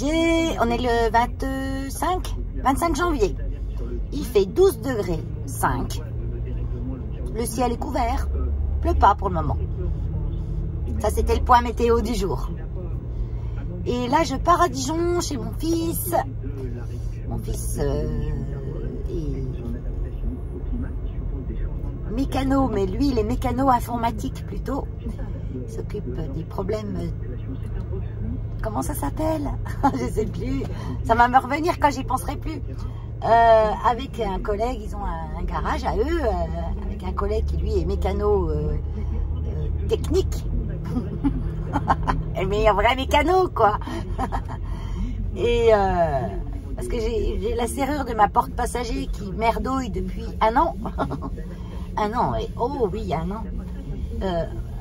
on est le 25 janvier. Il fait 12 degrés 5. Le ciel est couvert. Pleut pas pour le moment. Ça, c'était le point météo du jour. Et là, je pars à Dijon chez mon fils. Mon fils est mécano, mais lui, il est mécano informatique plutôt. Il s'occupe des problèmes... Comment ça s'appelle? Je sais plus. Ça va me revenir quand j'y penserai plus. Avec un collègue, ils ont un garage à eux, avec un collègue qui lui est mécano technique. Mais un vrai mécano, quoi. Et parce que j'ai la serrure de ma porte passager qui merdouille depuis un an. Un an, et oh oui, un an.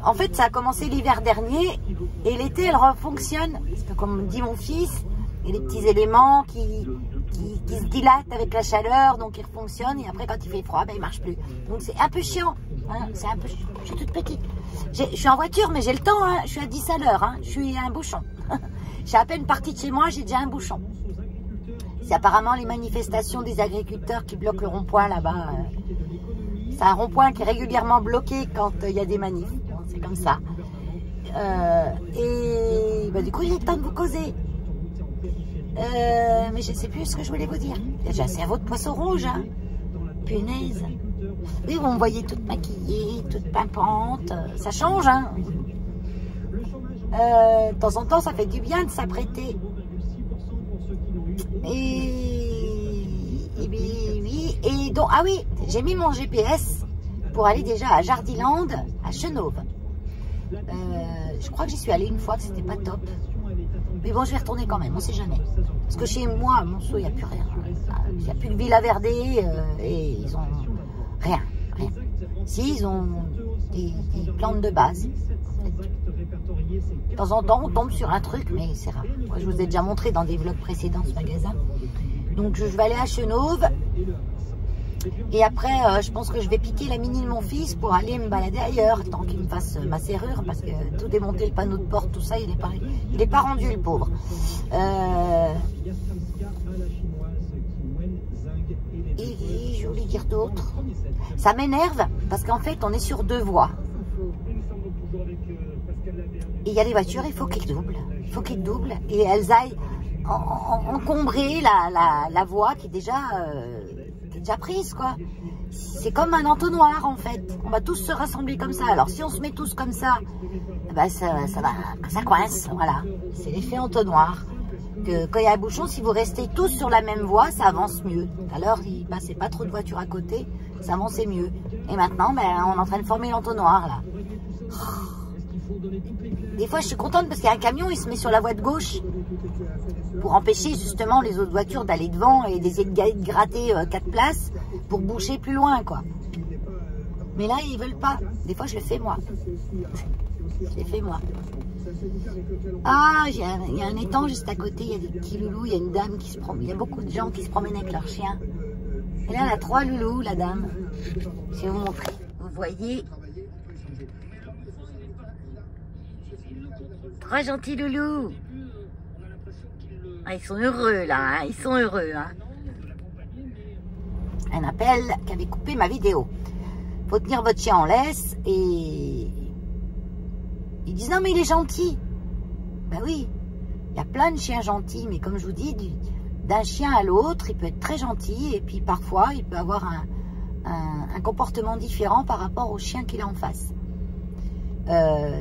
En fait, ça a commencé l'hiver dernier et l'été, elle refonctionne. Parce que comme dit mon fils, il y a des petits éléments qui se dilatent avec la chaleur, donc ils refonctionnent. Et après, quand il fait froid, ben, il ne marche plus. Donc c'est un peu chiant. Hein, c'est un peu chiant. Je suis toute petite. Je suis en voiture, mais j'ai le temps. Hein, je suis à 10 à l'heure. Hein, je suis à un bouchon. Je suis à peine partie de chez moi, j'ai déjà un bouchon. C'est apparemment les manifestations des agriculteurs qui bloquent le rond-point là-bas. C'est un rond-point qui est régulièrement bloqué quand il y a des manifs. C'est comme ça. Et bah, du coup, j'ai le temps de vous causer. Mais je ne sais plus ce que je voulais vous dire. J'ai un cerveau de poisson rouge. Hein. Punaise. Oui, vous me voyez toute maquillée, toute pimpante. Ça change, hein. De temps en temps, ça fait du bien de s'apprêter. Et donc, ah oui, j'ai mis mon GPS pour aller déjà à Jardiland, à Chenauve. Je crois que j'y suis allée une fois, que c'était pas top. Mais bon, je vais retourner quand même, on sait jamais. Parce que chez moi, à Monceau, il n'y a plus rien. Il n'y a plus de Villa Verdée et ils ont rien. Si, ils ont des plantes de base. De temps en temps, on tombe sur un truc, mais c'est rare. Moi, je vous ai déjà montré dans des vlogs précédents ce magasin. Donc, je vais aller à Chenauve. Et après, je pense que je vais piquer la mini de mon fils pour aller me balader ailleurs, tant qu'il me fasse ma serrure, parce que tout démonter, le panneau de porte, tout ça, il est pas rendu, le pauvre. Et je voulais dire d'autres. Ça m'énerve, parce qu'en fait, on est sur 2 voies. Et il y a des voitures, il faut qu'ils doublent. Il faut qu'ils doublent. Et elles aillent encombrer la voie qui est déjà prise, quoi. C'est comme un entonnoir, en fait. On va tous se rassembler comme ça. Alors, si on se met tous comme ça, ben ça coince, voilà. C'est l'effet entonnoir. Que quand il y a un bouchon, si vous restez tous sur la même voie, ça avance mieux. Alors, il passait pas trop de voitures à côté, ça avançait mieux. Et maintenant, ben, on est en train de former l'entonnoir, là. Des fois, je suis contente parce qu'il y a un camion, il se met sur la voie de gauche pour empêcher justement les autres voitures d'aller devant et d'essayer de gratter 4 places pour boucher plus loin, quoi. Mais là, ils veulent pas. Des fois, je le fais moi. Je l'ai fait moi. Ah, il y a un étang juste à côté, il y a des petits loulous, il y a une dame qui se promène, il y a beaucoup de gens qui se promènent avec leurs chiens. Et là, elle a 3 loulous, la dame. Je vais vous montrer. Vous voyez. 3 gentils loulous. Ah, ils sont heureux là, hein, ils sont heureux. Hein. Un appel qui avait coupé ma vidéo. Faut tenir votre chien en laisse et ils disent non mais il est gentil. Ben oui, il y a plein de chiens gentils, mais comme je vous dis, d'un chien à l'autre, il peut être très gentil et puis parfois il peut avoir un comportement différent par rapport au chien qu'il a en face.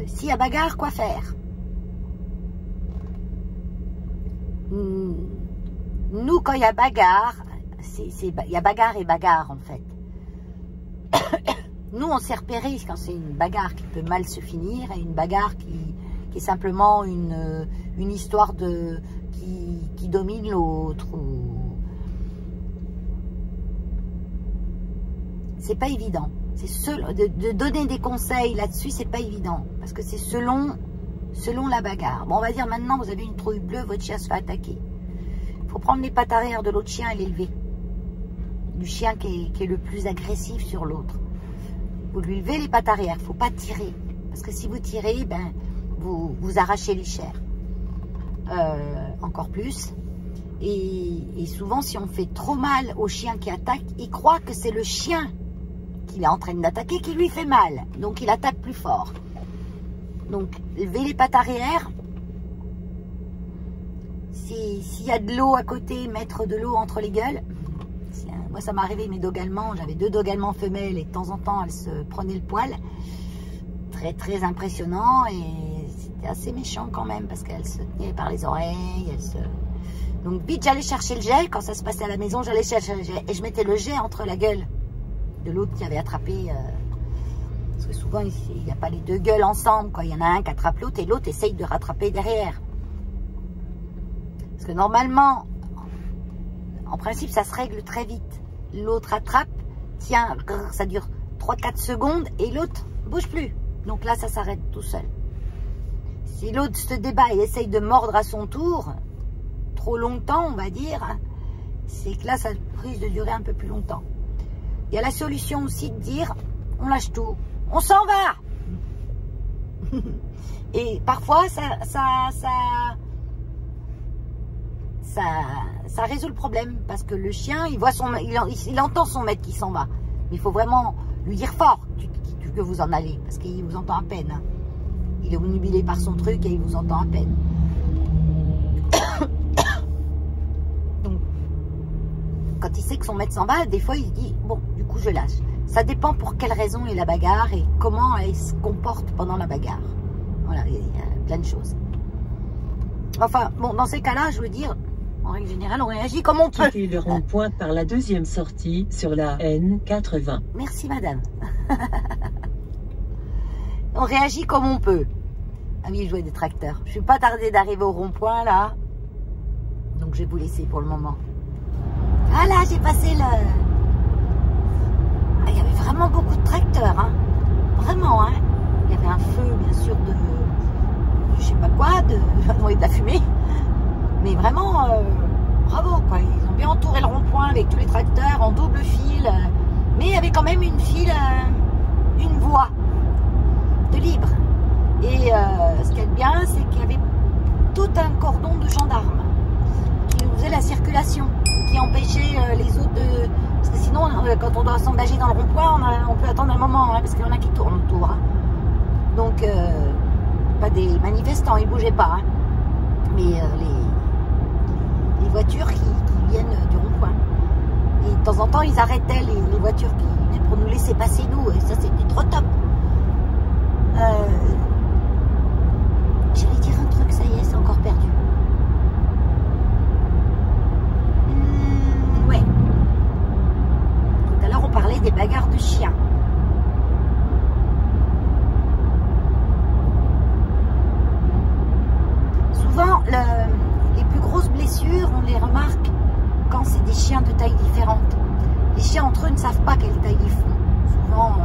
S'il y a bagarre, quoi faire? Nous, quand il y a bagarre, il y a bagarre et bagarre en fait. Nous, on s'est repéré quand c'est une bagarre qui peut mal se finir et une bagarre qui est simplement une histoire qui domine l'autre. C'est pas évident. De donner des conseils là-dessus, c'est pas évident parce que c'est selon la bagarre. Bon, on va dire maintenant, vous avez une trouille bleue, votre chien se fait attaquer. Il faut prendre les pattes arrière de l'autre chien et l'élever. Du chien qui est le plus agressif sur l'autre. Vous lui levez les pattes arrière, il ne faut pas tirer. Parce que si vous tirez, ben, vous arrachez les chairs. encore plus. Et souvent, si on fait trop mal au chien qui attaque, il croit que c'est le chien qu'il est en train d'attaquer qui lui fait mal. Donc, il attaque plus fort. Donc, levez les pattes arrière. S'il y a de l'eau à côté, mettre de l'eau entre les gueules. Moi, ça m'est arrivé, mes dogues allemands. J'avais 2 dogues allemands femelles et de temps en temps, elles se prenaient le poil. Très, très impressionnant. Et c'était assez méchant quand même parce qu'elles se tenaient par les oreilles. Donc vite j'allais chercher le jet, quand ça se passait à la maison, j'allais chercher le jet et je mettais le jet entre la gueule de l'autre qui avait attrapé, parce que souvent il n'y a pas les 2 gueules ensemble, quoi. Il y en a un qui attrape l'autre et l'autre essaye de rattraper derrière. Parce que normalement, en principe ça se règle très vite. L'autre attrape, tient, ça dure 3-4 secondes et l'autre bouge plus. Donc là ça s'arrête tout seul. Si l'autre se débat et essaye de mordre à son tour, trop longtemps, on va dire, c'est que là, ça risque de durer un peu plus longtemps. Il y a la solution aussi de dire, on lâche tout, on s'en va. Et parfois, ça résout le problème, parce que le chien, il entend son maître qui s'en va. Mais il faut vraiment lui dire fort que vous en allez, parce qu'il vous entend à peine. Hein. Il est obnubilé par son truc et il vous entend à peine. Quand il sait que son maître s'en va, des fois il dit bon, du coup je lâche. Ça dépend pour quelle raison est la bagarre et comment elle se comporte pendant la bagarre. Voilà, il y a plein de choses. Enfin, bon, dans ces cas-là, je veux dire, en règle générale, on réagit comme on peut. Quittez le rond-point par la 2e sortie sur la N80. Merci madame. On réagit comme on peut. Ah oui, je vois des tracteurs. Je suis pas tardée d'arriver au rond-point là. Donc je vais vous laisser pour le moment. Ah là, j'ai passé le... Ah, il y avait vraiment beaucoup de tracteurs, hein. Vraiment, hein. Il y avait un feu, bien sûr, de... Je sais pas quoi, de la fumée. Mais vraiment, bravo, quoi. Ils ont bien entouré le rond-point avec tous les tracteurs en double fil. Mais il y avait quand même une file, une voie de libre. Et ce qu'il y a de bien, c'est qu'il y avait tout un cordon de gendarmes qui faisait la circulation, qui empêchait les autres de... Parce que sinon, quand on doit s'engager dans le rond-point, on peut attendre un moment, hein, parce qu'il y en a qui tournent autour. Hein. Donc, pas des manifestants, ils ne bougeaient pas. Hein. Mais les voitures qui viennent du rond-point. Et de temps en temps, ils arrêtaient les voitures qui venaient pour nous laisser passer, nous. Et ça, c'était trop top. J'allais dire un truc, ça y est, c'est encore perdu. Ouais. Tout à l'heure, on parlait des bagarres de chiens. Souvent, les plus grosses blessures, on les remarque quand c'est des chiens de taille différente. Les chiens entre eux ne savent pas quelle taille ils font. Souvent,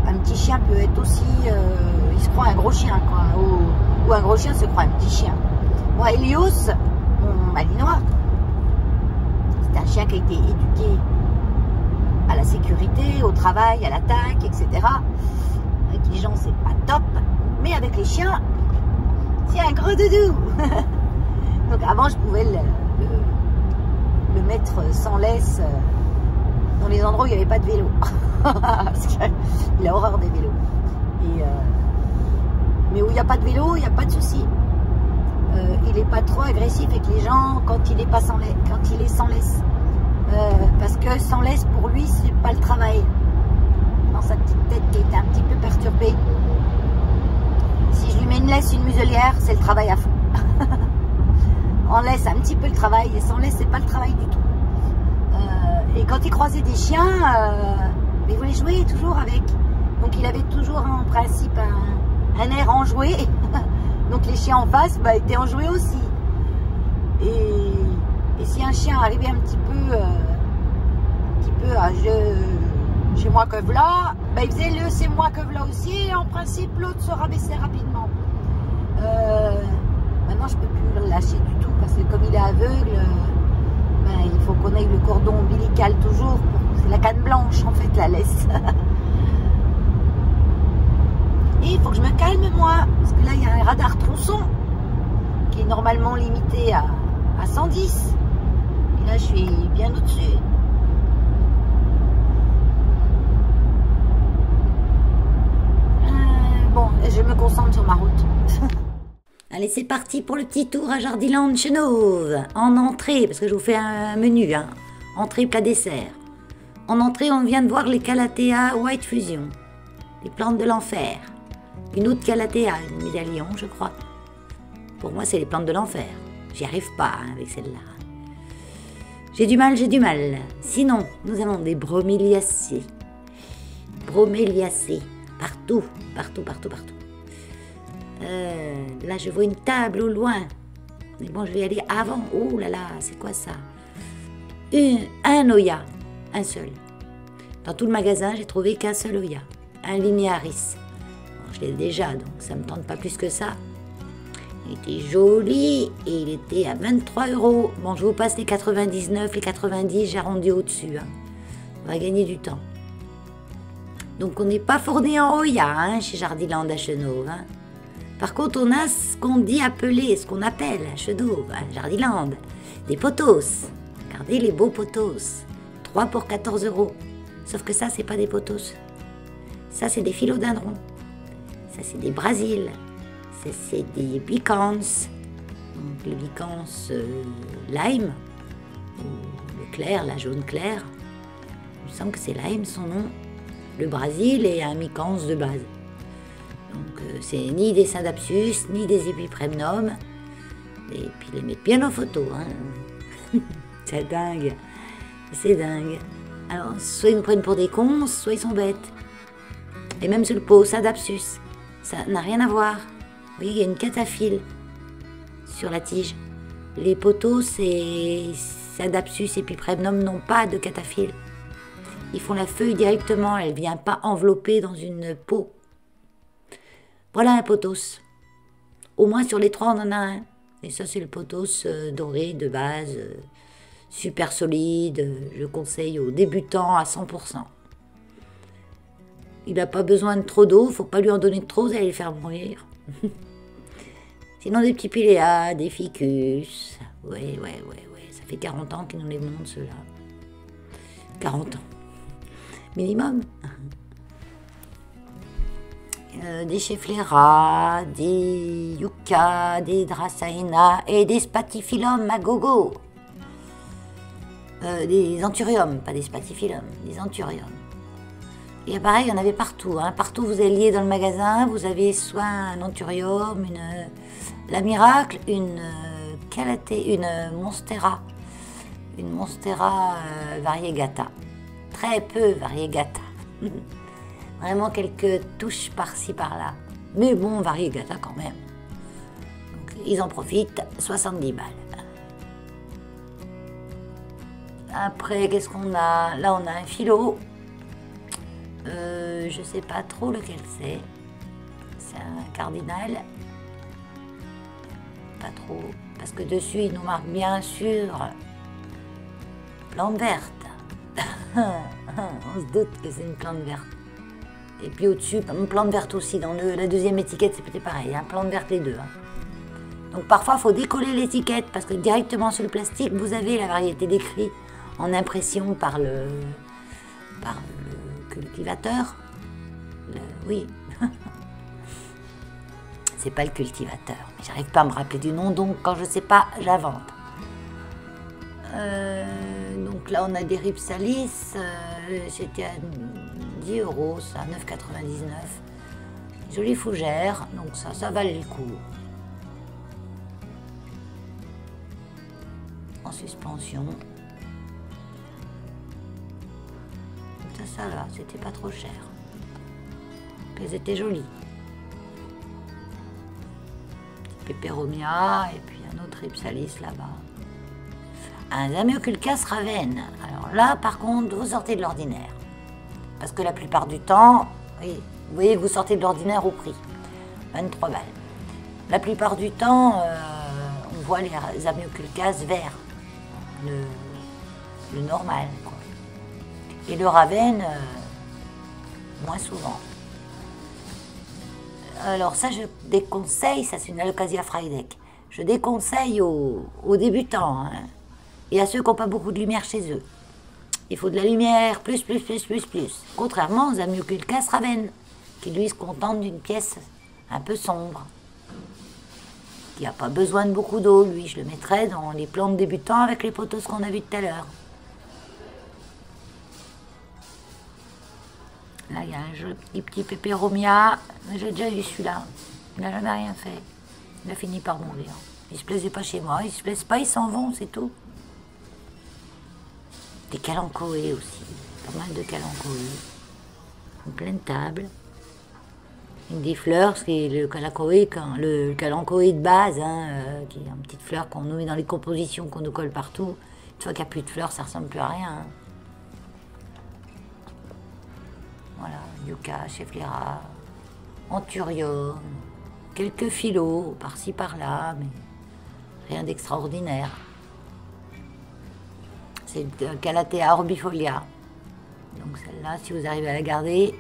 un petit chien peut être aussi... il se croit un gros chien, quoi. Ou un gros chien se croit un petit chien. Moi, Helios, mon malinois, c'est un chien qui a été éduqué à la sécurité, au travail, à l'attaque, etc. Avec les gens, c'est pas top. Mais avec les chiens, c'est un gros doudou. Donc avant, je pouvais le mettre sans laisse dans les endroits où il n'y avait pas de vélo. Parce qu'il a horreur des vélos. Mais où il n'y a pas de vélo, il n'y a pas de souci. Il n'est pas trop agressif avec les gens quand il est sans laisse. Parce que sans laisse, pour lui, c'est pas le travail. Dans sa petite tête qui était un petit peu perturbée. Si je lui mets une laisse, une muselière, c'est le travail à fond. En laisse, un petit peu le travail, et sans laisse, c'est pas le travail du tout. Et quand il croisait des chiens, il voulait jouer toujours avec. Donc il avait toujours en principe un air enjoué. Donc les chiens en face étaient enjoués aussi. Et si un chien arrivait un petit peu à chez moi que v'là, il faisait le c'est moi que v'là aussi, et en principe l'autre se rabaissait rapidement. Maintenant je peux plus le lâcher du tout parce que comme il est aveugle, il faut qu'on ait le cordon ombilical toujours. C'est la canne blanche en fait, la laisse. Et il faut que je me calme moi, parce que là il y a un radar tronçon qui est normalement limité à 110. Et là, je suis bien au-dessus. Bon, je me concentre sur ma route. Allez, c'est parti pour le petit tour à Jardiland Chenauve. En entrée, parce que je vous fais un menu, hein. Entrée, plat, dessert. En entrée, on vient de voir les Calathea White Fusion. Les plantes de l'enfer. Une autre Calathea, une médaillon, je crois. Pour moi, c'est les plantes de l'enfer. J'y arrive pas hein, avec celle-là. J'ai du mal, j'ai du mal. Sinon, nous avons des broméliacées. Broméliacées. Partout, partout, partout, partout. Là, je vois une table au loin. Mais bon, je vais aller avant. Oh là là, c'est quoi ça? Un Oya, un seul. Dans tout le magasin, j'ai trouvé qu'un seul Oya. Un Linearis. Bon, je l'ai déjà, donc ça ne me tente pas plus que ça. Il était joli et il était à 23 €. Bon, je vous passe les 99, les 90, j'ai arrondi au-dessus. Hein. On va gagner du temps. Donc, on n'est pas fourni en Oya hein, chez Jardiland à Chenauve. Hein. Par contre, on a ce qu'on dit appeler, ce qu'on appelle à Chenauve, à Jardiland, des potos. Regardez les beaux potos. 3 pour 14 €. Sauf que ça, c'est pas des potos. Ça, c'est des philodendrons. Ça, c'est des brasiles. Ça, c'est des bicans. Donc, le bicans lime, ou le clair, la jaune claire. Il me semble que c'est lime son nom. Le Brésil est un micans de base. Donc c'est ni des Scindapsus, ni des Epipremnum. Et puis les mettre bien en photo. Hein. C'est dingue. C'est dingue. Alors, soit ils nous prennent pour des cons, soit ils sont bêtes. Et même sur le pot, Scindapsus. Ça n'a rien à voir. Vous voyez, il y a une cataphylle sur la tige. Les potos et Scindapsus et Epipremnum n'ont pas de cataphylle. Ils font la feuille directement, elle ne vient pas enveloppée dans une peau. Voilà un potos. Au moins sur les 3, on en a un. Et ça, c'est le potos doré de base, super solide. Je conseille aux débutants à 100%. Il n'a pas besoin de trop d'eau, il ne faut pas lui en donner de trop, vous allez le faire mourir. Sinon, des petits piléas, des ficus. Ouais. Ça fait 40 ans qu'ils nous les montrent, ceux-là. 40 ans. Minimum. Des Schefflera, des Yucca, des Dracaena et des Spathiphyllum à gogo. Des Anthurium, pas des Spathiphyllum, des Anthurium. Et pareil, il y en avait partout. Hein. Partout vous alliez dans le magasin, vous avez soit un Anthurium, la Miracle, une Monstera. Une Monstera variegata. Très peu variegata. Vraiment quelques touches par-ci, par-là. Mais bon, variegata quand même. Donc, ils en profitent, 70 balles. Après, qu'est-ce qu'on a? Là, on a un philo. Je sais pas trop lequel c'est. C'est un cardinal. Pas trop. Parce que dessus, il nous marque bien sûr plante verte. On se doute que c'est une plante verte. Et puis au-dessus, une plante verte aussi. Dans la deuxième étiquette, c'est peut-être pareil. Hein, plante verte les deux. Hein. Donc parfois, il faut décoller l'étiquette parce que directement sur le plastique, vous avez la variété décrite en impression par le cultivateur. Oui. C'est pas le cultivateur. Mais j'arrive pas à me rappeler du nom, donc quand je sais pas, j'invente. Donc là, on a des Ripsalis. C'était à 10 €, ça, 9,99. Jolie fougère, donc ça valait le coup. En suspension. Ça là, c'était pas trop cher. Elles étaient jolies. Peperomia et puis un autre Ripsalis là-bas. Un Zamioculcas Ravenne. Alors là, par contre, vous sortez de l'ordinaire. Parce que la plupart du temps, oui, vous voyez que vous sortez de l'ordinaire au prix. 23 balles. La plupart du temps, on voit les Zamioculcas verts. Le normal, quoi. Et le Ravenne, moins souvent. Alors ça, je déconseille, ça c'est une Alocasia Frydek. je déconseille aux débutants hein, et à ceux qui n'ont pas beaucoup de lumière chez eux. Il faut de la lumière, plus. Contrairement aux Amioculcas Raven, qui lui se contentent d'une pièce un peu sombre. Il n'y a pas besoin de beaucoup d'eau, lui. Je le mettrais dans les plantes débutants avec les potos qu'on a vus tout à l'heure. Là, il y a un joli petit Peperomia. J'ai déjà eu celui-là. Il n'a jamais rien fait. Il a fini par mourir. Il ne se plaisait pas chez moi. Ils ne se plaisent pas, ils s'en vont, c'est tout. Des calanchoés aussi. Pas mal de calanchoés. Une pleine table. Avec des fleurs, c'est le calanchoé de base, hein, qui est une petite fleur qu'on nous met dans les compositions, qu'on nous colle partout. Une fois qu'il n'y a plus de fleurs, ça ne ressemble plus à rien. Hein. Voilà, yucca, cheflera, anthurium, quelques phyllos par-ci par-là, mais rien d'extraordinaire. C'est le Calathea orbifolia. Donc celle-là, si vous arrivez à la garder,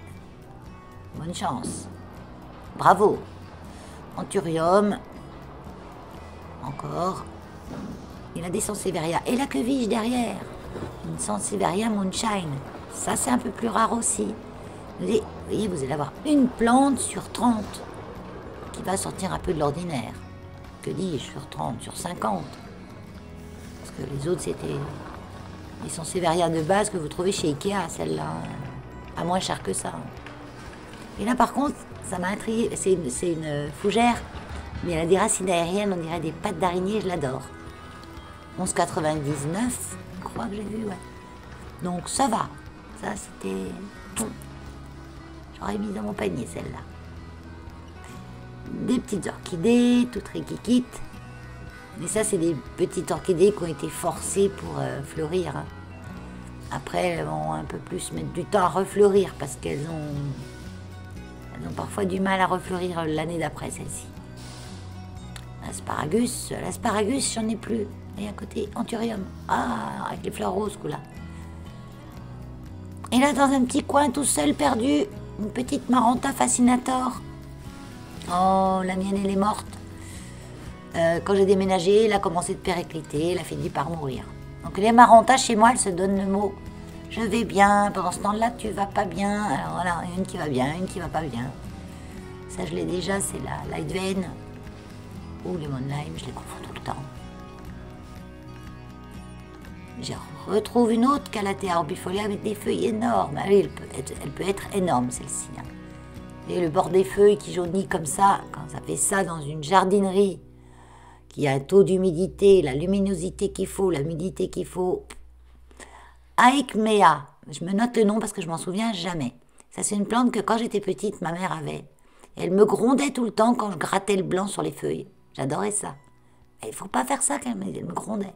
bonne chance. Bravo. Anthurium. Encore. Il a des Sansevieria. Et la queville derrière. Une Sansevieria Moonshine. Ça, c'est un peu plus rare aussi. Vous voyez, vous allez avoir une plante sur 30 qui va sortir un peu de l'ordinaire. Que dis-je, sur 30, sur 50. Parce que les autres, c'était les Sansevieria de base que vous trouvez chez Ikea, celle-là. Pas moins cher que ça. Et là, par contre, ça m'a intrigué. C'est une fougère, mais elle a des racines aériennes, on dirait des pattes d'araignée, je l'adore. 11,99, je crois que j'ai vu, ouais. Donc ça va. Ça, c'était... J'aurais mis dans mon panier, celle-là. Des petites orchidées, toutes riquiquites. Mais ça, c'est des petites orchidées qui ont été forcées pour fleurir. Hein. Après, elles vont un peu plus mettre du temps à refleurir parce qu'elles ont parfois du mal à refleurir l'année d'après, celle-ci. L'asparagus, j'en ai plus. Et à côté, anthurium. Ah, avec les fleurs roses, là. Et là, dans un petit coin, tout seul, perdu, une petite Maranta fascinator. Oh, la mienne, elle est morte. Quand j'ai déménagé, elle a commencé de péricliter, elle a fini par mourir. Donc les Marantas, chez moi, elles se donnent le mot « je vais bien », pendant ce temps-là, tu vas pas bien. Alors voilà, une qui va bien, une qui va pas bien. Ça, je l'ai déjà, c'est la Lightvein ou Lemon Lime, je les confonds tout le temps. Je retrouve une autre Calathea orbifolia avec des feuilles énormes. Ah oui, elle peut être énorme, celle-ci. Hein. Et le bord des feuilles qui jaunit comme ça, quand ça fait ça dans une jardinerie, qui a un taux d'humidité, la luminosité qu'il faut, l'humidité qu'il faut. Aikmea, je me note le nom parce que je m'en souviens jamais. Ça, c'est une plante que quand j'étais petite, ma mère avait. Et elle me grondait tout le temps quand je grattais le blanc sur les feuilles. J'adorais ça. Il ne faut pas faire ça, elle me grondait.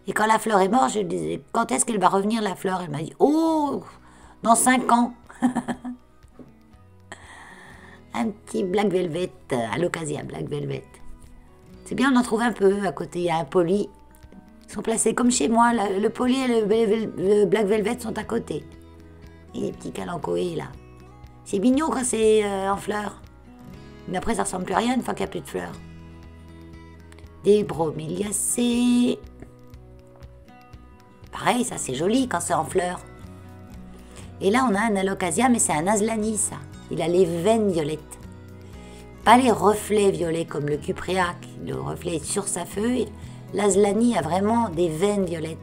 Et quand la fleur est morte, je lui disais, quand est-ce qu'elle va revenir la fleur? Elle m'a dit, oh, dans 5 ans. Un petit Black Velvet, Alocasia Black Velvet. C'est bien, on en trouve un peu. À côté, il y a un poli. Ils sont placés comme chez moi. Le poli et le Black Velvet sont à côté. Et les petits calanchoés, là. C'est mignon quand c'est en fleurs. Mais après, ça ressemble plus à rien une fois qu'il n'y a plus de fleurs. Des bromeliacées. Pareil, ça, c'est joli quand c'est en fleurs. Et là, on a un Alocasia, mais c'est un Aslani, ça. Il a les veines violettes. Pas les reflets violets comme le Cuprea, le reflet est sur sa feuille. L'Aslani a vraiment des veines violettes.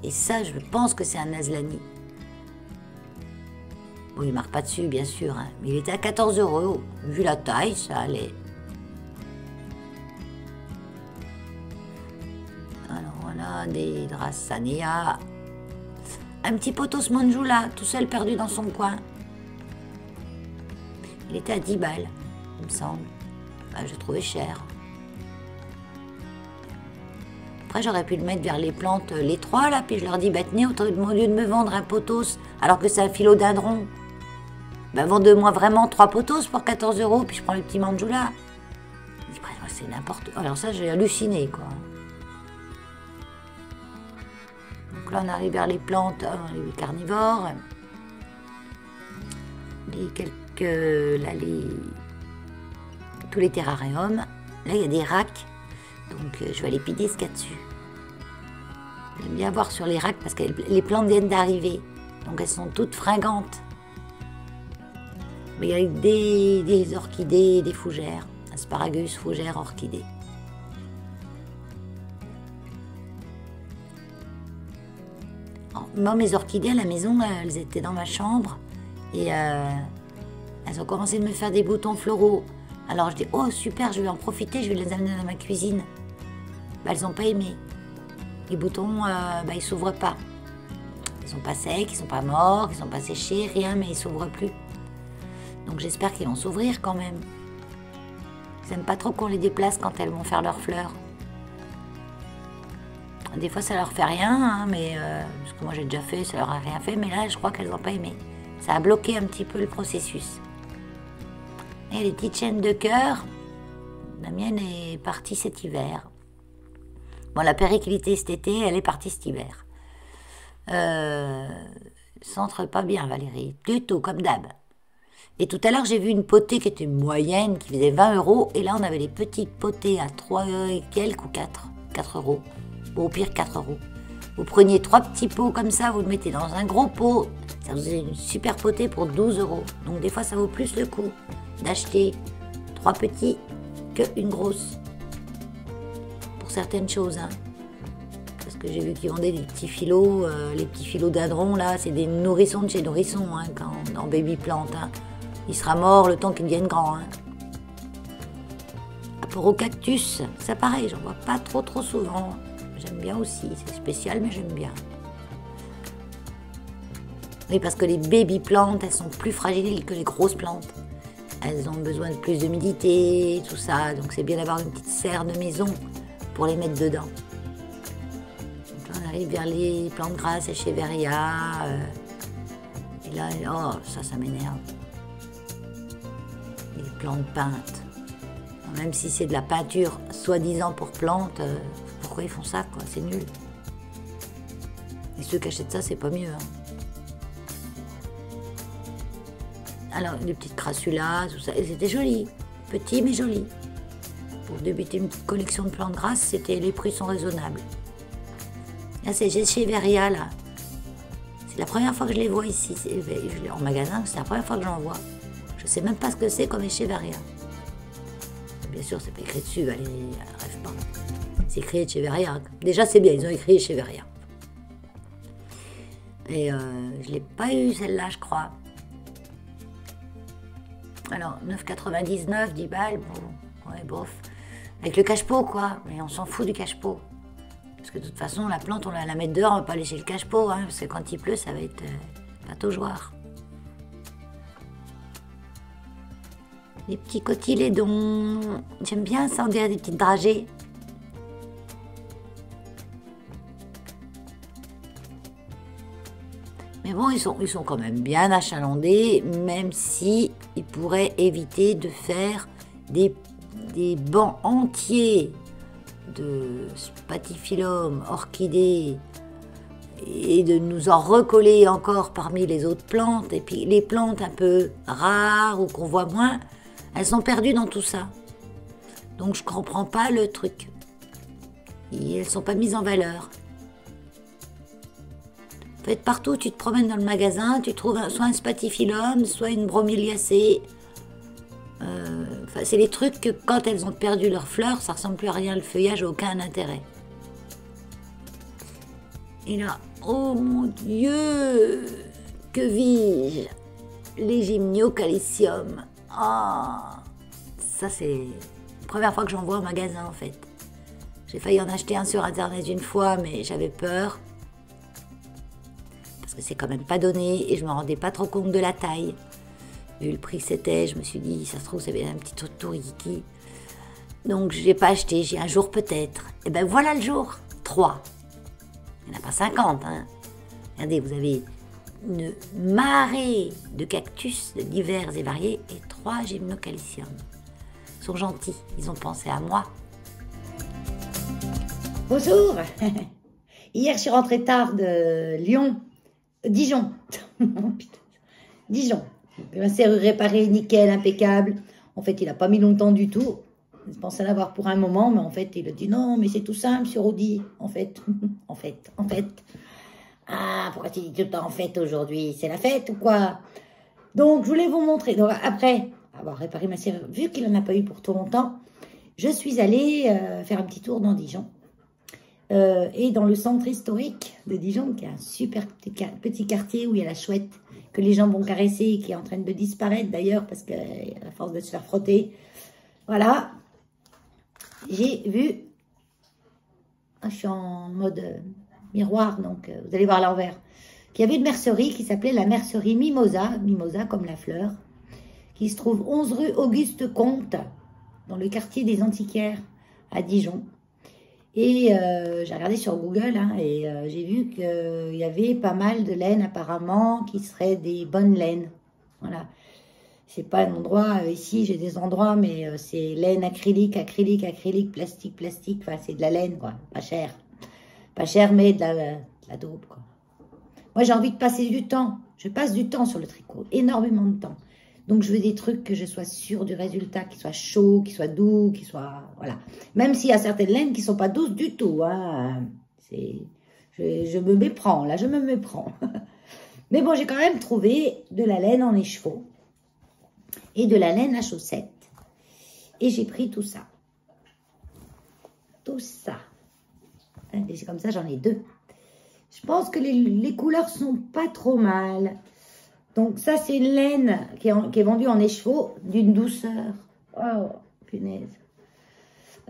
Et ça, je pense que c'est un Aslani. Bon, il ne marque pas dessus, bien sûr, hein, mais il était à 14 €. Vu la taille, ça allait. Alors voilà, des Drassanea. Un petit potos Manjula, tout seul perdu dans son coin. Il était à 10 balles. Il me semble. Bah, je trouvais cher. Après, j'aurais pu le mettre vers les plantes, les 3, là, puis je leur dis, bah, tenez, au lieu de me vendre un potos, alors que c'est un philodendron, bah, vendez-moi vraiment 3 potos pour 14 €, puis je prends le petit Manjula. Je dis, c'est n'importe quoi. Alors ça, j'ai halluciné, quoi. Donc là, on arrive vers les plantes, les carnivores. Tous les terrariums, Là, il y a des racks. Donc, je vais aller piquer ce qu'il y a dessus. J'aime bien voir sur les racks parce que les plantes viennent d'arriver. Donc, elles sont toutes fringantes. Mais il y a des orchidées, des fougères. Asparagus, fougères, orchidées. Moi, mes orchidées à la maison, elles étaient dans ma chambre. Et elles ont commencé de me faire des boutons floraux. Alors je dis, oh super, je vais en profiter, je vais les amener dans ma cuisine. Bah, elles n'ont pas aimé. Les boutons, bah, ils ne s'ouvrent pas. Ils ne sont pas secs, ils ne sont pas morts, ils ne sont pas séchés, rien, mais ils ne s'ouvrent plus. Donc j'espère qu'ils vont s'ouvrir quand même. Ils n'aiment pas trop qu'on les déplace quand elles vont faire leurs fleurs. Des fois ça leur fait rien, hein, mais parce que moi j'ai déjà fait, ça leur a rien fait, mais là je crois qu'elles n'ont pas aimé. Ça a bloqué un petit peu le processus. Et les petites chaînes de cœur, la mienne est partie cet hiver. Bon, la périclité cet été, elle est partie cet hiver. Centre pas bien, Valérie, du tout, comme d'hab. Et tout à l'heure, j'ai vu une potée qui était moyenne, qui faisait 20 €, et là, on avait les petites potées à 3 et quelques ou 4 €. Bon, au pire, 4 €. Vous preniez 3 petits pots comme ça, vous le mettez dans un gros pot, ça vous faisait une super potée pour 12 €. Donc, des fois, ça vaut plus le coup d'acheter 3 petits qu'une grosse. Pour certaines choses, hein. Parce que j'ai vu qu'ils vendaient des petits filots, les petits filots d'adron, là, c'est des nourrissons de chez nourrissons, hein, dans Baby Plant, hein. Il sera mort le temps qu'il devienne grand, hein. Rapport au cactus, ça pareil, j'en vois pas trop souvent. J'aime bien aussi, c'est spécial, mais j'aime bien. Oui, parce que les baby plantes, elles sont plus fragiles que les grosses plantes. Elles ont besoin de plus d'humidité, tout ça, donc c'est bien d'avoir une petite serre de maison pour les mettre dedans. Donc là, on arrive vers les plantes grasses, Echeveria, et là, oh, ça m'énerve. Les plantes peintes. Même si c'est de la peinture soi-disant pour plantes, pourquoi ils font ça, quoi? C'est nul. Et ceux qui achètent ça, c'est pas mieux, hein. Alors, des petites crassulas, tout ça, et c'était joli. Petit, mais joli. Pour débuter une petite collection de plantes grasses, les prix sont raisonnables. Là, c'est Echeveria, là. C'est la première fois que je les vois ici. En magasin, c'est la première fois que j'en vois. Je sais même pas ce que c'est comme Echeveria. Bien sûr, c'est pas écrit dessus, allez, rêve pas. C'est écrit Echeveria. Déjà, c'est bien, ils ont écrit Echeveria. Et je l'ai pas eu, celle-là, je crois. Alors, 9,99, 10 balles, bon, ouais, bof. Avec le cache-pot, quoi. Mais on s'en fout du cache-pot. Parce que de toute façon, la plante, on va la mettre dehors, on va pas laisser le cache-pot, hein, parce que quand il pleut, ça va être pataugeoire. Des petits cotylédons. J'aime bien ça, on dirait des petites dragées. Mais bon, ils sont quand même bien achalandés, même si ils pourraient éviter de faire des bancs entiers de spathiphyllum, orchidées, et de nous en recoller encore parmi les autres plantes. Et puis les plantes un peu rares ou qu'on voit moins, elles sont perdues dans tout ça. Donc je comprends pas le truc. Et elles sont pas mises en valeur. En fait, partout où tu te promènes dans le magasin, tu trouves soit un spathiphyllum, soit une bromeliacée. Enfin, c'est les trucs que quand elles ont perdu leurs fleurs, ça ressemble plus à rien, le feuillage n'a aucun intérêt. Et là, oh mon Dieu, que vis-je? Les Gymnocalcium. Ah, ça c'est la première fois que j'en vois au magasin en fait. J'ai failli en acheter un sur internet une fois, mais j'avais peur. Parce que c'est quand même pas donné et je me rendais pas trop compte de la taille. Vu le prix que c'était, je me suis dit, ça se trouve, ça va être un petit touriki. Donc je n'ai pas acheté, j'ai un jour peut-être. Et ben voilà le jour, 3. Il n'y en a pas 50, hein. Regardez, vous avez une marée de cactus divers et variés et 3 Gymnocalcium. Ils sont gentils, ils ont pensé à moi. Bonjour. Hier, je suis rentrée tard de Dijon. Dijon. Ma serrure réparée, nickel, impeccable. En fait, il n'a pas mis longtemps du tout. Je pensais en avoir pour un moment, mais en fait, il a dit non, mais c'est tout simple sur Audi. En fait, en fait. Ah, pourquoi tu dis tout le temps en fait aujourd'hui? C'est la fête ou quoi? Donc, je voulais vous montrer. Donc, après avoir réparé ma serrure, vu qu'il n'en a pas eu pour trop longtemps, je suis allée faire un petit tour dans Dijon. Et dans le centre historique de Dijon, qui est un super petit quartier où il y a la chouette que les gens vont caresser et qui est en train de disparaître d'ailleurs parce qu'à force de se faire frotter. Voilà. J'ai vu, je suis en mode miroir, donc vous allez voir à l'envers, qu'il y avait une mercerie qui s'appelait la mercerie Mimosa, Mimosa comme la fleur, qui se trouve 11 rue Auguste Comte, dans le quartier des Antiquaires à Dijon. Et j'ai regardé sur Google et j'ai vu qu'il y avait pas mal de laines apparemment qui seraient des bonnes laines. Voilà. C'est pas un endroit, ici j'ai des endroits, mais c'est laine acrylique, plastique. Enfin, c'est de la laine, quoi. Pas cher. Pas cher, mais de la daube, quoi. Moi, j'ai envie de passer du temps. Je passe du temps sur le tricot. Énormément de temps. Donc, je veux des trucs que je sois sûre du résultat, qui soient chauds, qui soient doux, qui soient... Voilà. Même s'il y a certaines laines qui ne sont pas douces du tout. Hein. Je me méprends, là, je me méprends. Mais bon, j'ai quand même trouvé de la laine en écheveau et de la laine à chaussettes. Et j'ai pris tout ça. Tout ça. Et c'est comme ça, j'en ai deux. Je pense que les couleurs sont pas trop mal. Donc ça, c'est une laine qui est vendue en écheveau d'une douceur. Oh, punaise.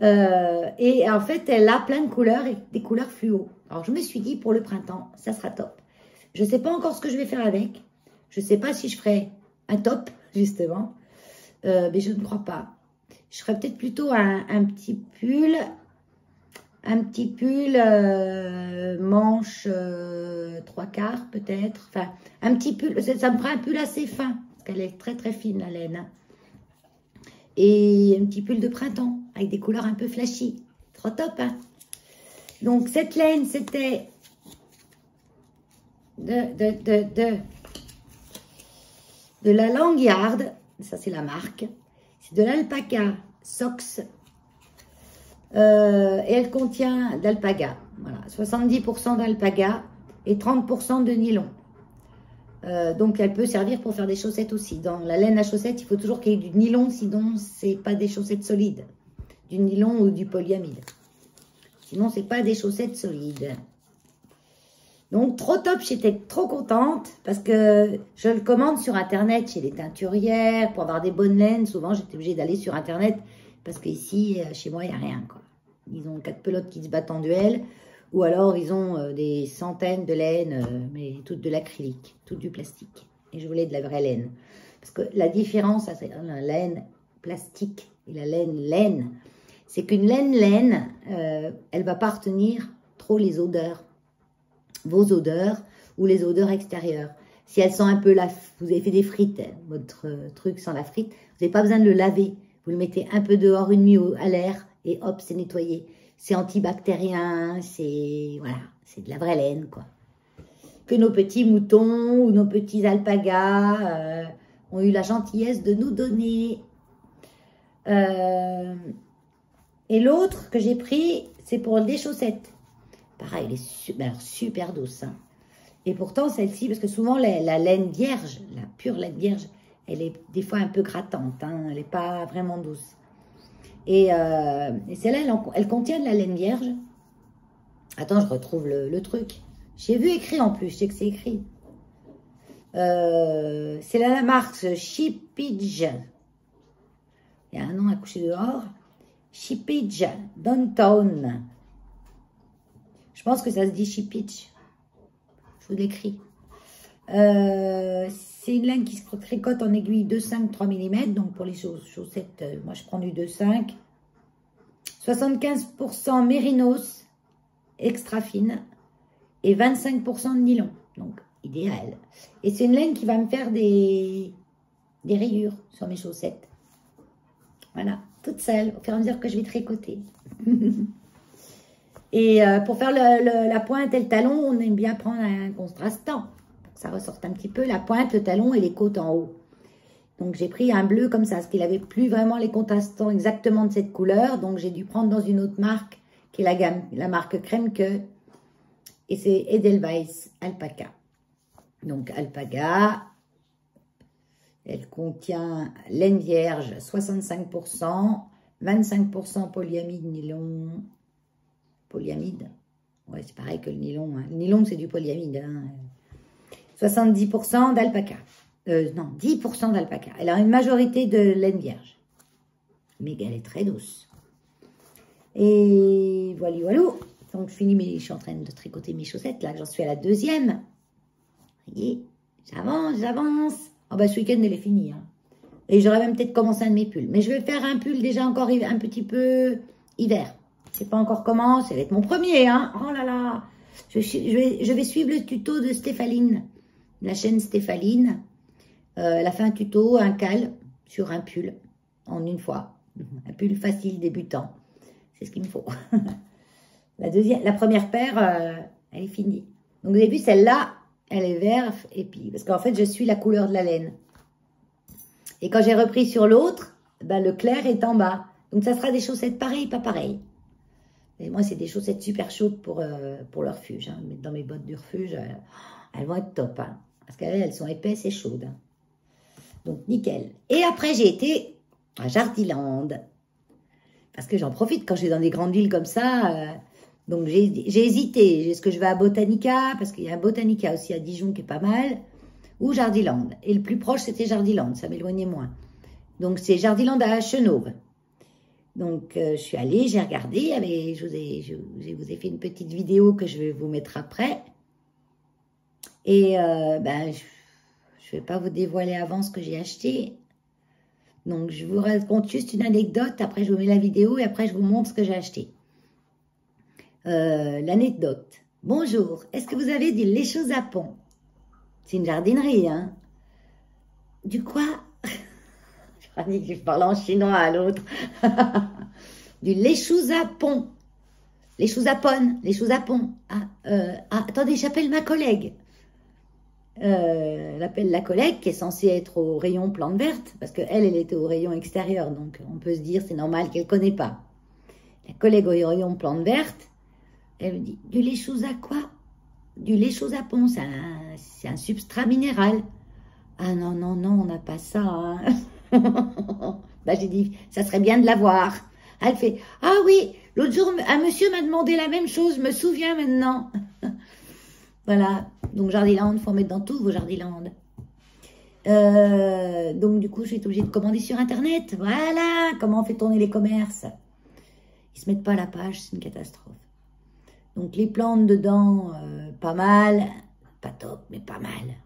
Et en fait, elle a plein de couleurs et des couleurs fluo. Alors, je me suis dit, pour le printemps, ça sera top. Je ne sais pas encore ce que je vais faire avec. Je ne sais pas si je ferai un top, justement. Mais je ne crois pas. Je ferai peut-être plutôt un petit pull. Un petit pull manche 3/4 peut-être. Enfin, un petit pull. Ça me fera un pull assez fin. Parce qu'elle est très très fine, la laine. Et un petit pull de printemps. Avec des couleurs un peu flashy. Trop top, hein. Donc, cette laine, c'était de la Langyard. Ça, c'est la marque. C'est de l'alpaca Sox. Et elle contient d'alpaga. Voilà, 70% d'alpaga et 30% de nylon. Donc, elle peut servir pour faire des chaussettes aussi. Dans la laine à chaussettes, il faut toujours qu'il y ait du nylon, sinon, c'est pas des chaussettes solides. Du nylon ou du polyamide. Sinon, c'est pas des chaussettes solides. Donc, trop top, j'étais trop contente parce que je le commande sur Internet chez les teinturières pour avoir des bonnes laines. Souvent, j'étais obligée d'aller sur Internet parce qu'ici, chez moi, il n'y a rien, quoi. Ils ont 4 pelotes qui se battent en duel ou alors ils ont des centaines de laines, mais toutes de l'acrylique, toutes du plastique. Et je voulais de la vraie laine. Parce que la différence entre la laine plastique et la laine, c'est qu'une laine, elle ne va pas retenir trop les odeurs. Vos odeurs ou les odeurs extérieures. Si elles sont un peu vous avez fait des frites, votre truc sans la frite, vous n'avez pas besoin de le laver. Vous le mettez un peu dehors une nuit à l'air et hop, c'est nettoyé. C'est antibactérien, c'est voilà, c'est de la vraie laine, quoi. Que nos petits moutons ou nos petits alpagas ont eu la gentillesse de nous donner. Et l'autre que j'ai pris, c'est pour des chaussettes. Pareil, elle est super douce. Hein. Et pourtant, celle-ci, parce que souvent, la laine vierge, la pure laine vierge, elle est des fois un peu grattante. Hein, elle n'est pas vraiment douce. Et celle-là, elle contient de la laine vierge. Attends, je retrouve le truc. J'ai vu écrit en plus, je sais que c'est écrit. C'est la marque Shippage. Il y a un nom à coucher dehors. Shippage Downtown. Je pense que ça se dit Shippage. Je vous l'écris. C'est une laine qui se tricote en aiguille 2,5, 3 mm. Donc pour les chaussettes, moi je prends du 2,5. 75% mérinos, extra fine. Et 25% de nylon. Donc idéal. Et c'est une laine qui va me faire des rayures sur mes chaussettes. Voilà, toute seule, au fur et à mesure que je vais tricoter. Et pour faire la pointe et le talon, on aime bien prendre un contrastant. Pour que ça ressorte un petit peu la pointe, le talon et les côtes en haut. Donc j'ai pris un bleu comme ça, parce qu'il n'avait plus vraiment les contrastants exactement de cette couleur. Donc j'ai dû prendre dans une autre marque, qui est la marque Kremke. Et c'est Edelweiss Alpaca. Donc Alpaca, elle contient laine vierge 65%, 25% polyamide nylon. Polyamide, ouais c'est pareil que le nylon. Hein. Le nylon c'est du polyamide. Hein. 70% d'alpaca. Non, 10% d'alpaca. Elle a une majorité de laine vierge. Mais elle est très douce. Et voilà, voilà. Donc, je suis en train de tricoter mes chaussettes. Là, j'en suis à la deuxième. Vous voyez, j'avance. Oh, bah, ce week-end, elle est finie. Hein. Et j'aurais même peut-être commencé un de mes pulls. Mais je vais faire un pull déjà encore un petit peu hiver. Je ne sais pas encore comment. Ça va être mon premier. Hein. Oh là là. Je vais suivre le tuto de Stéphaline. La chaîne Stéphaline. Elle a fait un tuto, un cal sur un pull en une fois. Un pull facile, débutant. C'est ce qu'il me faut. La première paire, elle est finie. Donc, vous avez vu, celle-là, elle est verte. Et puis, parce qu'en fait, je suis la couleur de la laine. Et quand j'ai repris sur l'autre, ben, le clair est en bas. Donc, ça sera des chaussettes pareilles, pas pareilles. Et moi, c'est des chaussettes super chaudes pour le refuge. Hein. Dans mes bottes du refuge, elles vont être top. Hein. Parce qu'elles sont épaisses et chaudes. Hein. Donc, nickel. Et après, j'ai été à Jardiland. Parce que j'en profite quand je suis dans des grandes villes comme ça. Donc, j'ai hésité. Est-ce que je vais à Botanica? Parce qu'il y a un Botanica aussi à Dijon qui est pas mal. Ou Jardiland. Et le plus proche, c'était Jardiland. Ça m'éloignait moins. Donc, c'est Jardiland à Chenauve. Donc, je suis allée, j'ai regardé. Je vous ai fait une petite vidéo que je vais vous mettre après. Et ben, je ne vais pas vous dévoiler avant ce que j'ai acheté. Donc, je vous raconte juste une anecdote. Après, je vous mets la vidéo et après, je vous montre ce que j'ai acheté. L'anecdote. Bonjour, est-ce que vous avez du lait chaud Japon? C'est une jardinerie, hein? Du quoi? Je parle en chinois à l'autre. Du lait chaud Japon. Les choux Japon. Les choux Japon. Attendez, j'appelle ma collègue. Elle appelle la collègue qui est censée être au rayon plantes vertes, parce qu'elle, elle était au rayon extérieur, donc on peut se dire c'est normal qu'elle ne connaît pas. La collègue au rayon plantes vertes, elle me dit, du lait chaud à quoi? Du lait chaud Japon, c'est un substrat minéral. Ah non, non, non, on n'a pas ça. Hein. Bah, j'ai dit, ça serait bien de l'avoir. Elle fait, ah oui, l'autre jour, un monsieur m'a demandé la même chose, je me souviens maintenant. Voilà, donc Jardiland, il faut en mettre dans tous vos Jardiland. Donc du coup, je suis obligée de commander sur Internet. Voilà, comment on fait tourner les commerces. Ils se mettent pas à la page, c'est une catastrophe. Donc les plantes dedans, pas mal. Pas top, mais pas mal.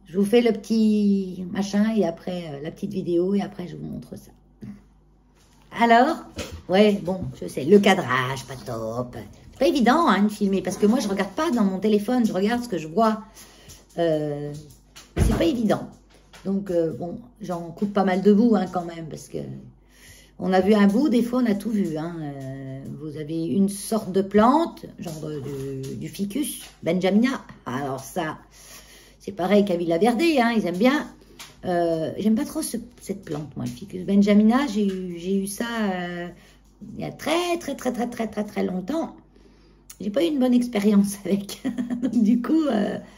Je vous fais le petit machin et après la petite vidéo et après je vous montre ça. Alors, ouais, bon, je sais, le cadrage, pas top. C'est pas évident hein, de filmer parce que moi je regarde pas dans mon téléphone, je regarde ce que je vois. C'est pas évident. Donc bon, j'en coupe pas mal de bouts hein, quand même parce que on a vu un bout, des fois on a tout vu. Hein. Vous avez une sorte de plante, genre du ficus, Benjamina. Alors ça, c'est pareil qu'à Villa Verde, hein, ils aiment bien. J'aime pas trop cette plante, moi, le ficus Benjamina. J'ai eu ça il y a très longtemps. J'ai pas eu une bonne expérience avec. Donc, du coup,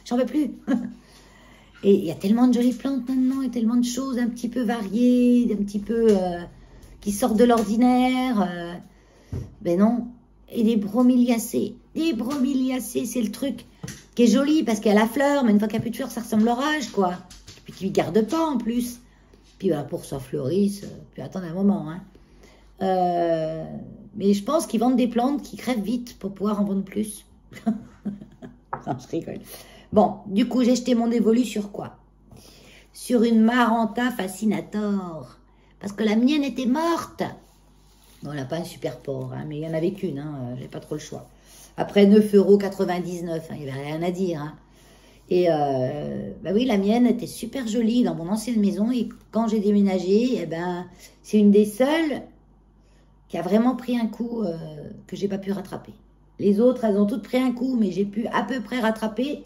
j'en veux plus. Et il y a tellement de jolies plantes maintenant, et tellement de choses un petit peu variées, un petit peu qui sortent de l'ordinaire. Ben non. Et des bromeliacées. Des bromeliacées, c'est le truc qui est joli parce qu'il y a la fleur, mais une fois qu'il n'y a plus de fleurs, ça ressemble à l'orage, quoi. Et puis qui ne garde pas en plus. Puis ben, pour que ça fleurisse, puis attendre un moment. Hein. Mais je pense qu'ils vendent des plantes qui crèvent vite pour pouvoir en vendre plus. Non, je rigole. Bon, du coup, j'ai jeté mon dévolu sur quoi? Sur une Maranta Fascinator. Parce que la mienne était morte. Bon, elle n'a pas un super port, hein, mais il n'y en avait qu'une. Hein, j'ai pas trop le choix. Après 9,99 €, hein, il n'y avait rien à dire. Hein. Et bah oui, la mienne était super jolie dans mon ancienne maison. Et quand j'ai déménagé, eh ben, c'est une des seules qui a vraiment pris un coup que j'ai pas pu rattraper. Les autres, elles ont toutes pris un coup, mais j'ai pu à peu près rattraper.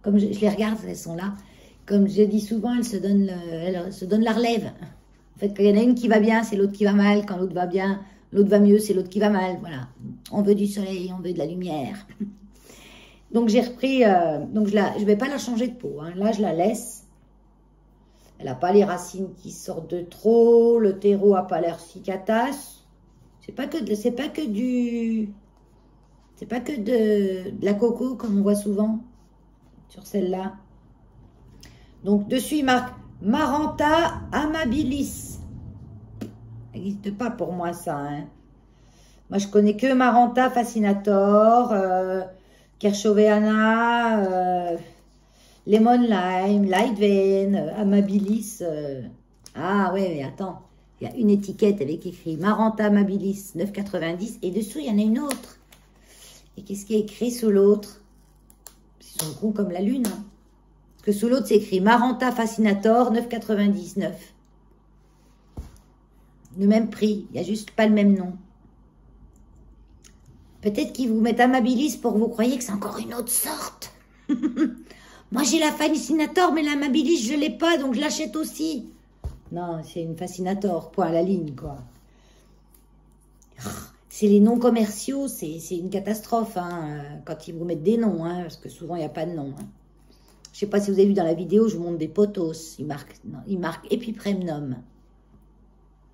Comme je les regarde, elles sont là. Comme je dis souvent, elle se donne la relève. En fait, quand il y en a une qui va bien, c'est l'autre qui va mal. Quand l'autre va bien, l'autre va mieux, c'est l'autre qui va mal. Voilà. On veut du soleil, on veut de la lumière. Donc, j'ai repris... donc, je ne vais pas la changer de peau. Hein. Là, je la laisse. Elle n'a pas les racines qui sortent de trop. Le terreau n'a pas l'air si catasse. C'est pas que de la coco, comme on voit souvent sur celle-là. Donc, dessus, il marque Maranta amabilis. Ça n'existe pas pour moi, ça. Hein. Moi, je connais que Maranta fascinator, Kershoveana, Lemon Lime, Light Vein, Amabilis. Ah ouais, mais attends. Il y a une étiquette avec écrit Maranta amabilis 9,90 et dessous, il y en a une autre. Et qu'est-ce qui est écrit sous l'autre? Ils sont gros comme la lune. Hein. Parce que sous l'autre, c'est écrit Maranta fascinator 9,99. Le même prix, il n'y a juste pas le même nom. Peut-être qu'ils vous mettent Amabilis pour que vous croyez que c'est encore une autre sorte. Moi, j'ai la Fascinator, mais l'Amabilis, je ne l'ai pas, donc je l'achète aussi. Non, c'est une Fascinator, point à la ligne, quoi. C'est les noms commerciaux, c'est une catastrophe, hein, quand ils vous mettent des noms, hein, parce que souvent, il n'y a pas de nom. Hein. Je ne sais pas si vous avez vu dans la vidéo, je vous montre des potos. Ils marquent Epipremnum.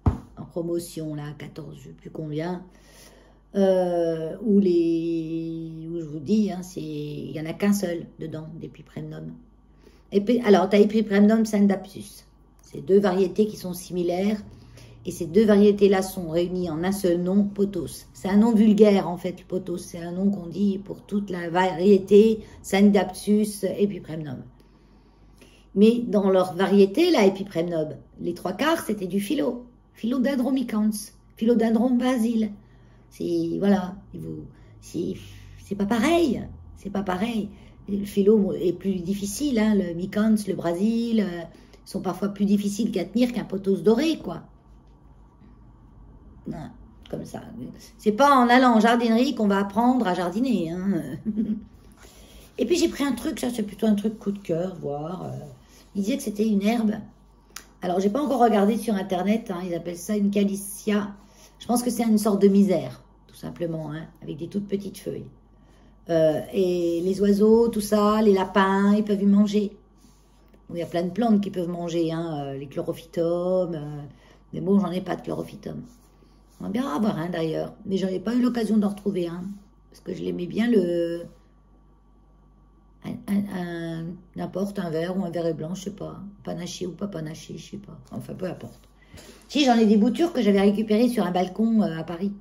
En promotion, là, 14, je ne sais plus combien. Où je vous dis, hein, il n'y en a qu'un seul dedans, d'Epipremnum. Alors, tu as Epipremnum Sandapsus. C'est deux variétés qui sont similaires. Et ces deux variétés-là sont réunies en un seul nom, potos. C'est un nom vulgaire, en fait, le potos. C'est un nom qu'on dit pour toute la variété Sandapsus Epipremnum. Mais dans leur variété, la Epipremnum, les trois quarts, c'était du philo. Philodendron micans, Philodendron basil. C'est, voilà, c'est pas pareil. C'est pas pareil. Le philo est plus difficile, hein, le micans, le basil, sont parfois plus difficiles qu'à tenir qu'un potos doré, quoi. Non, comme ça. C'est pas en allant en jardinerie qu'on va apprendre à jardiner. Hein. Et puis j'ai pris un truc, ça c'est plutôt un truc coup de cœur, voir. Il disait que c'était une herbe. Alors j'ai pas encore regardé sur internet, hein, ils appellent ça une calicia. Je pense que c'est une sorte de misère, tout simplement, hein, avec des toutes petites feuilles. Et les oiseaux, tout ça, les lapins, ils peuvent y manger. Bon, il y a plein de plantes qui peuvent manger, hein, les chlorophytum. Mais bon, j'en ai pas de chlorophytum. On va bien en avoir un d'ailleurs, mais j'en ai pas eu l'occasion d'en retrouver un. Parce que je l'aimais bien n'importe, un vert ou un vert et blanc, je sais pas. Panaché ou pas panaché, je sais pas. Enfin, peu importe. Si, j'en ai des boutures que j'avais récupérées sur un balcon à Paris.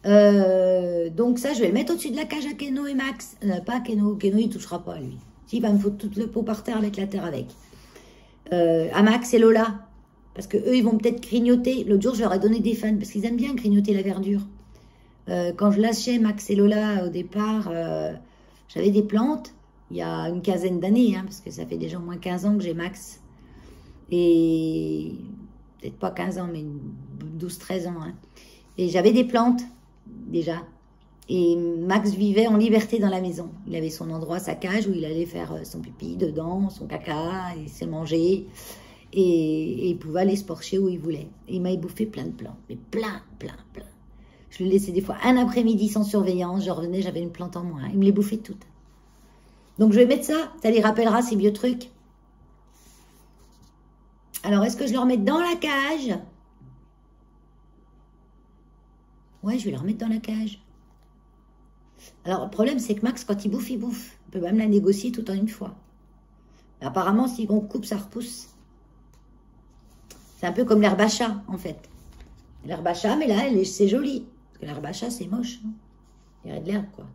Donc ça, je vais le mettre au-dessus de la cage à Keno et Max. Pas Keno, Keno il touchera pas lui. Si, il va me foutre tout le pot par terre avec la terre avec. À Max et Lola. Parce que eux, ils vont peut-être grignoter. L'autre jour, je leur ai donné des fans parce qu'ils aiment bien grignoter la verdure. Quand je lâchais Max et Lola au départ, j'avais des plantes. Il y a une quinzaine d'années, hein, parce que ça fait déjà au moins 15 ans que j'ai Max. Et peut-être pas 15 ans, mais 12-13 ans. Hein. Et j'avais des plantes, déjà. Et Max vivait en liberté dans la maison. Il avait son endroit, sa cage, où il allait faire son pipi dedans, son caca, il s'est mangé. Et il pouvait aller se porcher où il voulait. Et il m'avait bouffé plein de plantes. Mais plein. Je le laissais des fois un après-midi sans surveillance. Je revenais, j'avais une plante en moins. Il me les bouffait toutes. Donc je vais mettre ça. Ça les rappellera ces vieux trucs. Alors, est-ce que je le remets dans la cage? Ouais, je vais le remettre dans la cage. Alors, le problème, c'est que Max, quand il bouffe, il bouffe. On peut même la négocier tout en une fois. Mais apparemment, si on coupe, ça repousse. C'est un peu comme l'herbe à chat, en fait. L'herbe à chat, mais là, c'est joli. Parce que l'herbe à chat, c'est moche. Hein. Il y aurait de l'herbe, quoi.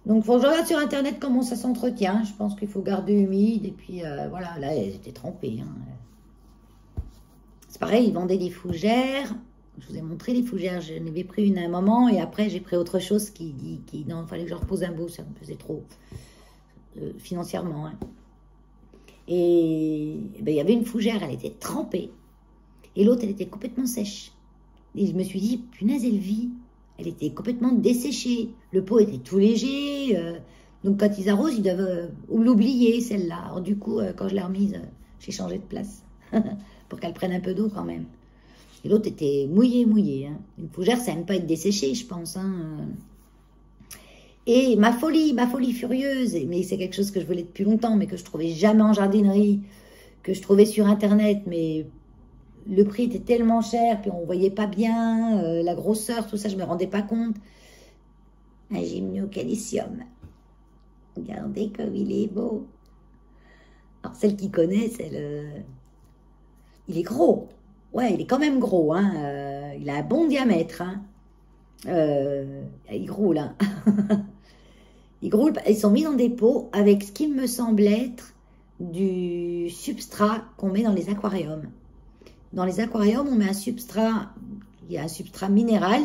Donc, il faut que je regarde sur Internet comment ça s'entretient. Je pense qu'il faut garder humide. Et puis, voilà, là, elles étaient trempées. Hein. C'est pareil, ils vendaient des fougères. Je vous ai montré les fougères. J'en avais pris une à un moment. Et après, j'ai pris autre chose non, il fallait que je repose un bout. Ça me faisait trop. Financièrement, hein. Et ben, il y avait une fougère, elle était trempée. Et l'autre, elle était complètement sèche. Et je me suis dit, punaise, elle vit. Elle était complètement desséchée. Le pot était tout léger. Donc quand ils arrosent, ils doivent l'oublier celle-là. Alors du coup, quand je l'ai remise, j'ai changé de place pour qu'elle prenne un peu d'eau quand même. Et l'autre était mouillée. Hein. Une fougère, ça n'aime pas être desséché, je pense. Hein. Et ma folie furieuse, mais c'est quelque chose que je voulais depuis longtemps, mais que je trouvais jamais en jardinerie, que je trouvais sur Internet, mais le prix était tellement cher, puis on voyait pas bien, la grosseur, tout ça, je me rendais pas compte. Un gymnocalcium. Regardez comme il est beau. Alors, celle qui connaît, c'est le... Il est gros. Ouais, il est quand même gros. Hein. Il a un bon diamètre. Hein. Il roule. Hein. Il roule. Ils sont mis dans des pots avec ce qui me semble être du substrat qu'on met dans les aquariums. Dans les aquariums, on met un substrat. Il y a un substrat minéral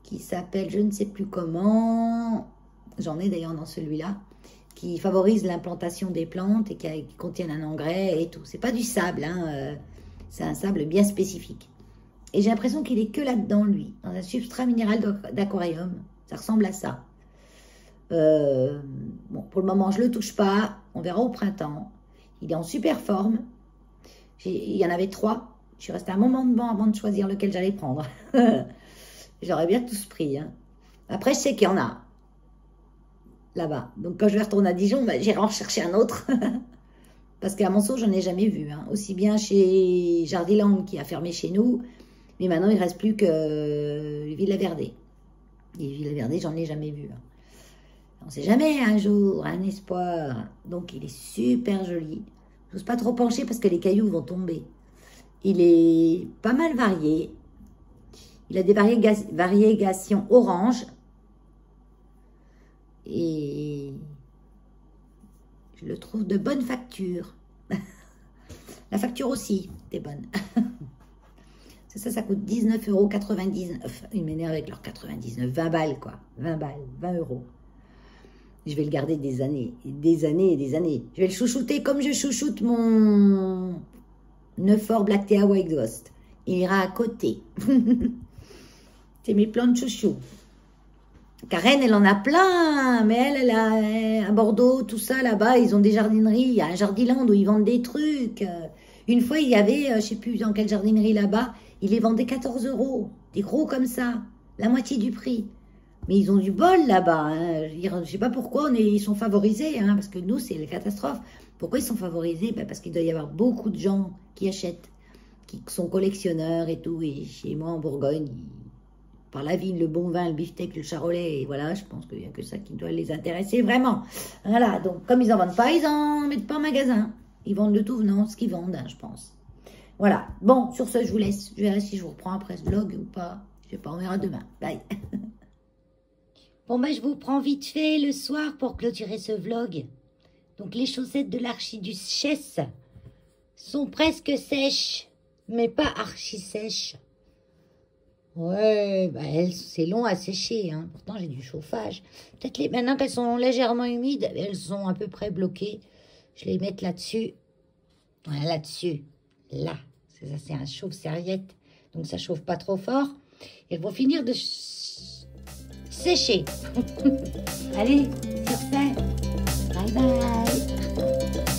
qui s'appelle, je ne sais plus comment... J'en ai d'ailleurs dans celui-là, qui favorise l'implantation des plantes et qui contiennent un engrais et tout. C'est pas du sable, hein, c'est un sable bien spécifique. Et j'ai l'impression qu'il est que là-dedans, lui, dans un substrat minéral d'aquarium. Ça ressemble à ça. Bon, pour le moment, je le touche pas. On verra au printemps. Il est en super forme. Il y en avait 3. Je suis restée un moment devant avant de choisir lequel j'allais prendre. J'aurais bien tous pris. Hein. Après, je sais qu'il y en a. Là-bas. Donc, quand je vais retourner à Dijon, bah, j'irai en chercher un autre. Parce qu'à Monceau, je n'en ai jamais vu. Hein. Aussi bien chez Jardiland qui a fermé chez nous, mais maintenant, il ne reste plus que Villaverdé. Et Villaverdé, j'en ai jamais vu. Hein. On ne sait jamais, un jour, un espoir. Donc, il est super joli. Je n'ose pas trop pencher parce que les cailloux vont tomber. Il est pas mal varié. Il a des variégations orange. Et je le trouve de bonne facture. La facture aussi était bonne. Ça coûte 19,99 €. Ils m'énervent avec leurs 99, 20 balles quoi. 20 balles, 20 €. Je vais le garder des années et des années. Je vais le chouchouter comme je chouchoute mon Neufort Black Tea White Ghost. Il ira à côté. C'est mes plans de chouchou. Karen, elle en a plein, mais elle a à Bordeaux, tout ça, là-bas, ils ont des jardineries. Il y a un Jardiland où ils vendent des trucs. Une fois, il y avait, je sais plus dans quelle jardinerie là-bas, ils les vendaient 14 €. Des gros comme ça, la moitié du prix. Mais ils ont du bol là-bas. Hein. Je sais pas pourquoi ils sont favorisés, hein, parce que nous, c'est la catastrophe. Pourquoi ils sont favorisés? Ben parce qu'il doit y avoir beaucoup de gens qui achètent, qui sont collectionneurs et tout. Et chez moi, en Bourgogne, par la vigne, le bon vin, le beefsteak, le charolais, et voilà, je pense qu'il n'y a que ça qui doit les intéresser vraiment. Voilà, donc comme ils n'en vendent pas, ils n'en mettent pas en magasin. Ils vendent le tout venant, ce qu'ils vendent, hein, je pense. Voilà, bon, sur ce, je vous laisse. Je verrai si je vous reprends après ce vlog ou pas. Je sais pas, on verra demain. Bye. Bon, ben, je vous prends vite fait le soir pour clôturer ce vlog. Donc, les chaussettes de l'archiduchesse sont presque sèches, mais pas archi sèches. Ouais, bah c'est long à sécher, hein. Pourtant j'ai du chauffage. Peut-être maintenant qu'elles sont légèrement humides, elles sont à peu près bloquées. Je les mets là-dessus. Voilà, là-dessus. Là. C'est ça, c'est un chauffe-serviette. Donc ça chauffe pas trop fort. Elles vont finir de sécher. Allez, sur ce. Bye bye.